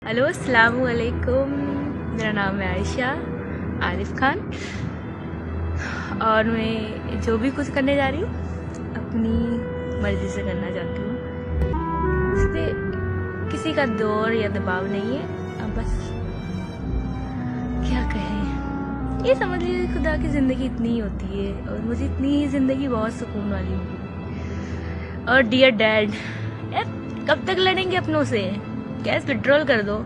Hello السلام علیکم، میرا نام ہے عائشہ عارف خان، اور میں جو بھی کچھ کرنے جا رہی ہوں اپنی مرضی سے کرنا چاہتی ہوں، اس پہ کسی کا دور یا دباؤ نہیں ہے۔ اب بس کیا کہیں، یہ سمجھ لیجیے خدا کی زندگی اتنی ہی ہوتی ہے، اور مجھے اتنی ہی زندگی بہت سکون والی ہوگی۔ اور ڈیئر ڈیڈ، یار کب تک لڑیں گے اپنوں سے؟ گیس وڈرول کر دو۔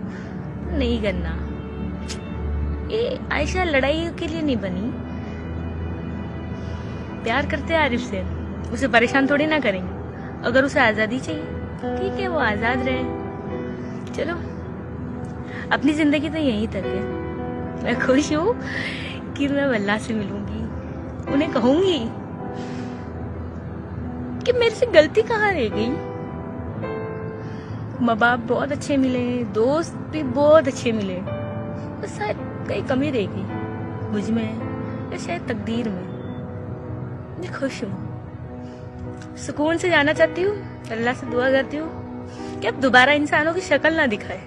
نہیں کرنا، یہ عائشہ لڑائی کے لیے نہیں بنی، پیار کرتے عارف سے، اسے پریشان تھوڑی نہ کریں گے۔ اگر اسے آزادی چاہیے ٹھیک ہے، وہ آزاد رہے، چلو اپنی زندگی تو یہیں تک ہے۔ میں خوش ہوں کہ میں اللہ سے ملوں گی، انہیں کہوں گی کہ میرے سے غلطی کہاں رہ گئی۔ ماں باپ بہت اچھے ملے، دوست بھی بہت اچھے ملے، بس شاید کئی کمی رہ گئی مجھ میں یا شاید تقدیر میں۔ میں خوش ہوں، سکون سے جانا چاہتی ہوں، اللہ سے دعا کرتی ہوں کہ اب دوبارہ انسانوں کی شکل نہ دکھائے۔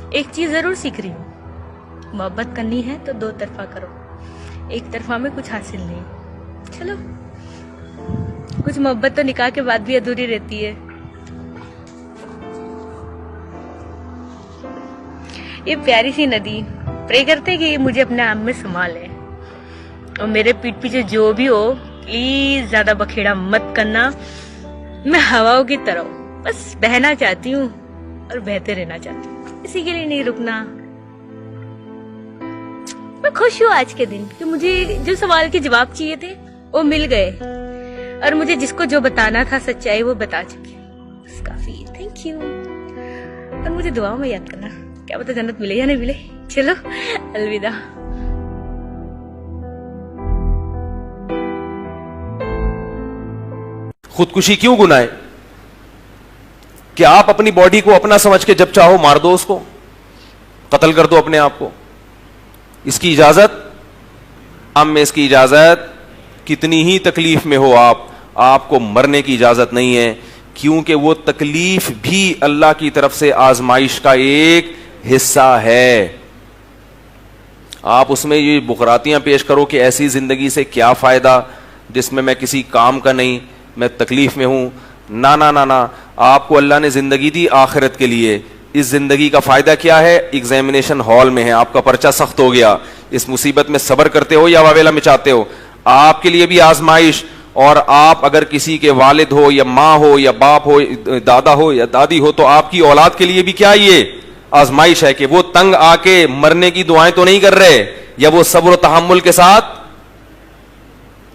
ایک چیز ضرور سیکھ رہی ہوں، محبت کرنی ہے تو دو طرفہ کرو، ایک طرفہ میں کچھ حاصل نہیں۔ چلو کچھ محبت تو نکاح کے بعد بھی ادھوری رہتی ہے۔ یہ پیاری سی ندی پرے کرتے کہ یہ مجھے اپنے آپ میں سما لے، اور میرے پیٹ پیچھے جو بھی ہو پلیز زیادہ بکھیڑا مت کرنا۔ میں ہواؤں کی طرح ہوں، بس بہنا چاہتی ہوں اور بہتے رہنا چاہتی ہوں، اسی کے لیے نہیں رکنا۔ میں خوش ہوں آج کے دن کہ مجھے جو سوال کے جواب چاہیے تھے وہ مل گئے، اور مجھے جس کو جو بتانا تھا سچائی وہ بتا چکی، بس کافی۔ تھینک یو، اور مجھے دعاؤں میں یاد کرنا، کیا پتہ جنت ملے یا نہیں ملے۔ چلو الوداع۔ خودکشی کیوں گناہ ہے؟ کہ آپ اپنی باڈی کو اپنا سمجھ کے جب چاہو مار دو، اس کو قتل کر دو اپنے آپ کو۔ اس کی اجازت ہم میں، اس کی اجازت کتنی ہی تکلیف میں ہو آپ کو مرنے کی اجازت نہیں ہے، کیونکہ وہ تکلیف بھی اللہ کی طرف سے آزمائش کا ایک حصہ ہے۔ آپ اس میں یہ بغراتیاں پیش کرو کہ ایسی زندگی سے کیا فائدہ جس میں کسی کام کا نہیں، میں تکلیف میں ہوں۔ نا نا نا نا، آپ کو اللہ نے زندگی دی آخرت کے لیے۔ اس زندگی کا فائدہ کیا ہے؟ ایگزامینیشن ہال میں ہے، آپ کا پرچہ سخت ہو گیا، اس مصیبت میں صبر کرتے ہو یا واویلا مچاتے ہو۔ آپ کے لیے بھی آزمائش، اور آپ اگر کسی کے والد ہو یا ماں ہو یا باپ ہو، دادا ہو یا دادی ہو، تو آپ کی اولاد کے لیے بھی کیا یہ آزمائش ہے کہ وہ تنگ آ کے مرنے کی دعائیں تو نہیں کر رہے، یا وہ صبر و تحمل کے ساتھ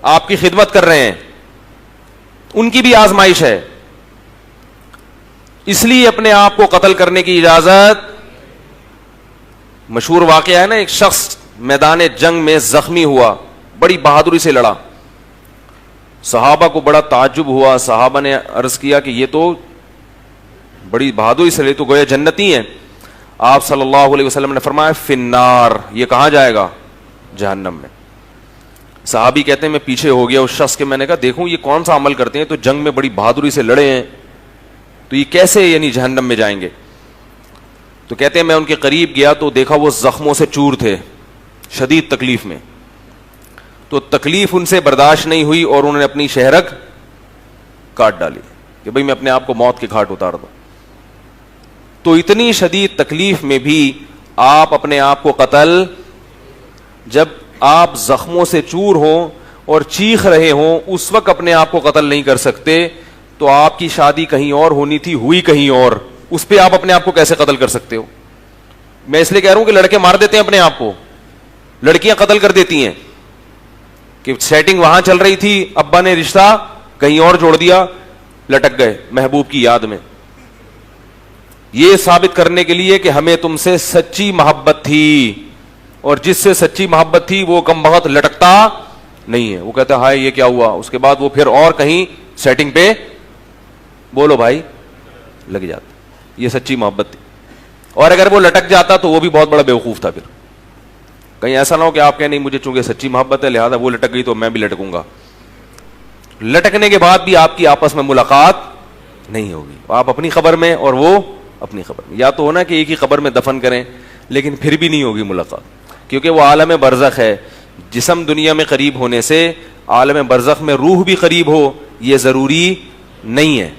آپ کی خدمت کر رہے ہیں، ان کی بھی آزمائش ہے۔ اس لیے اپنے آپ کو قتل کرنے کی اجازت۔ مشہور واقعہ ہے نا، ایک شخص میدان جنگ میں زخمی ہوا، بڑی بہادری سے لڑا، صحابہ کو بڑا تعجب ہوا، صحابہ نے عرض کیا کہ یہ تو بڑی بہادری سے لڑے، تو گویا جنتی ہیں۔ آپ صلی اللہ علیہ وسلم نے فرمایا فی النار، یہ کہاں جائے گا؟ جہنم میں۔ صحابی کہتے ہیں میں پیچھے ہو گیا اس شخص کے، میں نے کہا دیکھوں یہ کون سا عمل کرتے ہیں، تو جنگ میں بڑی بہادری سے لڑے ہیں، تو یہ کیسے یعنی جہنم میں جائیں گے؟ تو کہتے ہیں میں ان کے قریب گیا تو دیکھا وہ زخموں سے چور تھے، شدید تکلیف میں، تو تکلیف ان سے برداشت نہیں ہوئی اور انہوں نے اپنی شہرک کاٹ ڈالی کہ بھئی میں اپنے آپ کو موت کے گھاٹ اتار دوں۔ تو اتنی شدید تکلیف میں بھی آپ اپنے آپ کو قتل، جب آپ زخموں سے چور ہوں اور چیخ رہے ہوں اس وقت اپنے آپ کو قتل نہیں کر سکتے، تو آپ کی شادی کہیں اور ہونی تھی، ہوئی کہیں اور، اس پہ آپ اپنے آپ کو کیسے قتل کر سکتے ہو؟ میں اس لیے کہہ رہا ہوں کہ لڑکے مار دیتے ہیں اپنے آپ کو، لڑکیاں قتل کر دیتی ہیں کہ سیٹنگ وہاں چل رہی تھی، ابا نے رشتہ کہیں اور جوڑ دیا، لٹک گئے محبوب کی یاد میں، یہ ثابت کرنے کے لیے کہ ہمیں تم سے سچی محبت تھی، اور جس سے سچی محبت تھی وہ کم بخت لٹکتا نہیں ہے، وہ کہتا ہے ہائے یہ کیا ہوا، اس کے بعد وہ پھر اور کہیں سیٹنگ پہ بولو بھائی لگ جاتا، یہ سچی محبت تھی۔ اور اگر وہ لٹک جاتا تو وہ بھی بہت بڑا بیوقوف تھا، پھر کہیں ایسا نہ ہو کہ آپ کہیں نہیں مجھے چونکہ سچی محبت ہے لہذا وہ لٹک گئی تو میں بھی لٹکوں گا، لٹکنے کے بعد بھی آپ کی آپس میں ملاقات نہیں ہوگی، آپ اپنی خبر میں اور وہ اپنی قبر میں. یا تو ہونا کہ ایک ہی قبر میں دفن کریں, لیکن پھر بھی نہیں ہوگی ملاقات, کیونکہ وہ عالم برزخ ہے. جسم دنیا میں قریب ہونے سے عالم برزخ میں روح بھی قریب ہو یہ ضروری نہیں ہے.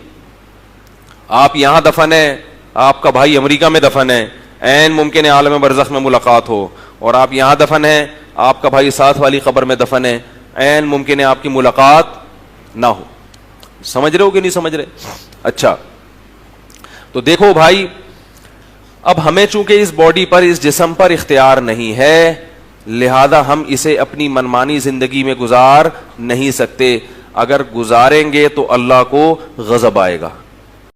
آپ یہاں دفن ہیں, آپ کا بھائی امریکہ میں دفن ہے, عین ممکن ہے عالم برزخ میں ملاقات ہو. اور آپ یہاں دفن ہیں, آپ کا بھائی ساتھ والی قبر میں دفن ہے, عین ممکن ہے آپ کی ملاقات نہ ہو. سمجھ رہے ہو کہ نہیں سمجھ رہے؟ اچھا, تو دیکھو بھائی, اب ہمیں چونکہ اس باڈی پر, اس جسم پر اختیار نہیں ہے, لہذا ہم اسے اپنی منمانی زندگی میں گزار نہیں سکتے. اگر گزاریں گے تو اللہ کو غضب آئے گا.